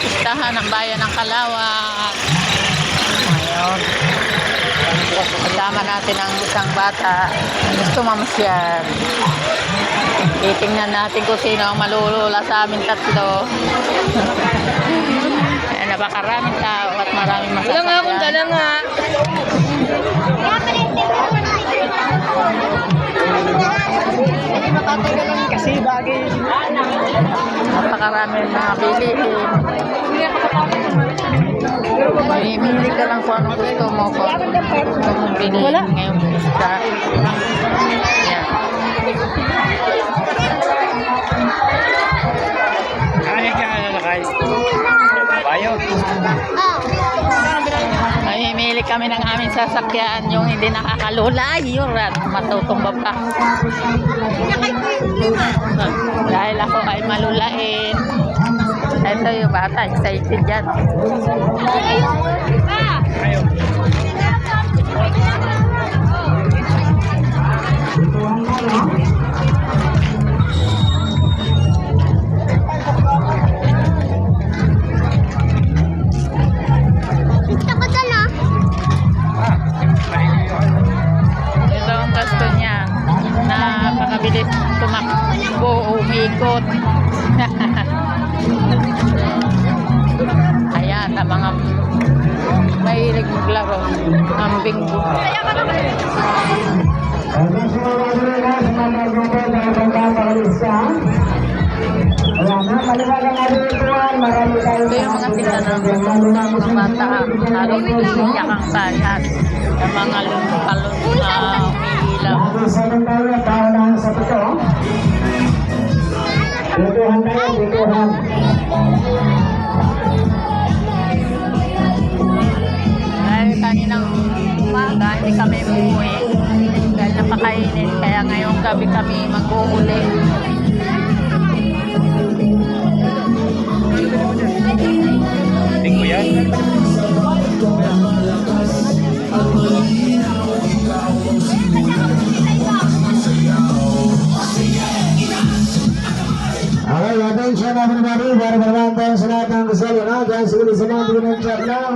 pistahan ng bayan ng Calawat. Ayun. Kasama natin ang isang bata. Gusto mamasyal. Titingnan natin kung sino ang malulula sa amin tatlo. Ayan, napakaraming tao at maraming masasakyan. Wala nga akong dala nga. Hindi makatagalan kasi bagay. Napakaraming mga bilihin. Mamimili ka lang kung anong gusto mo. Kung gusto mong bilihin ngayong pista. Ayan. Mamimili kami ng aming sasakyan, yung hindi nakakalula, yun, matutumba pa. Dahil ako ay malulain. Ito yung bata, excited yan. Ito ang gusto niya. Napakabilis tumakbo, umikot. Ayan, ang mga mahilig maglaro ng bingo. Ito yung mga tinanong ng mga bata, lalo iyak ang bayan, ang mga lumpalon na umiilaw. Dahil kaninang umaga, hindi kami umuwi dahil napakainit, kaya ngayong gabi kami mag-uuli. Tingko yan. Okay, attention everybody, para maraming sa lahat ng gusto nyo, no? Dahil siguro sa mga hindi ng chat lang.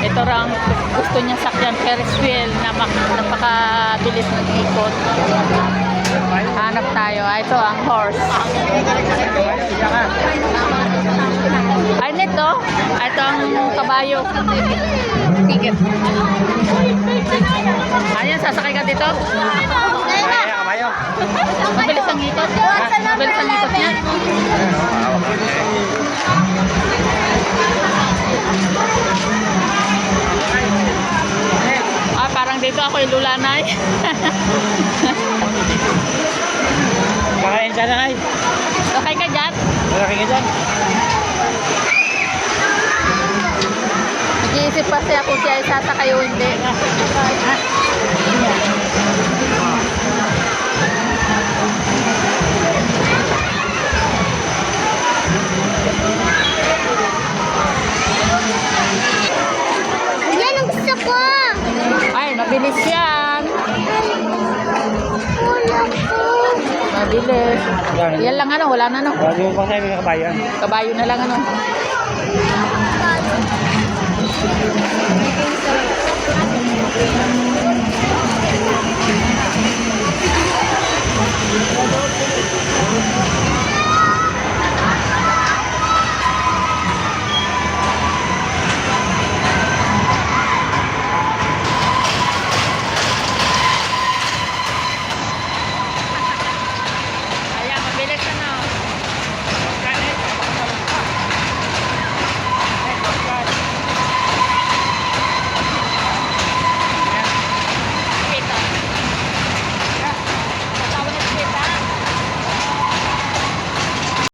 Ito lang gusto niya sakyan, Ferris wheel na napakabilis mag-ikot. Hanap tayo. Ito ang horse. Ay, nito. Ito ang kabayo. Ticket. Ayan, sasakay ka dito? Kabayo. Mabilis ang ikot. Mabilis ang ikot niya. Parang dito ako ilulanay. Pakain dyan na ay. Okay ka dyan? Malaki ka dyan. Nag-iisip pa siya kung siya ay sasakay o hindi. Yan ang gusto ko. Ay, mabilis yan. Mabilis. Yan lang ano, wala na no. Bago mo pang sabi ng kabayo. Kabayo na lang ano.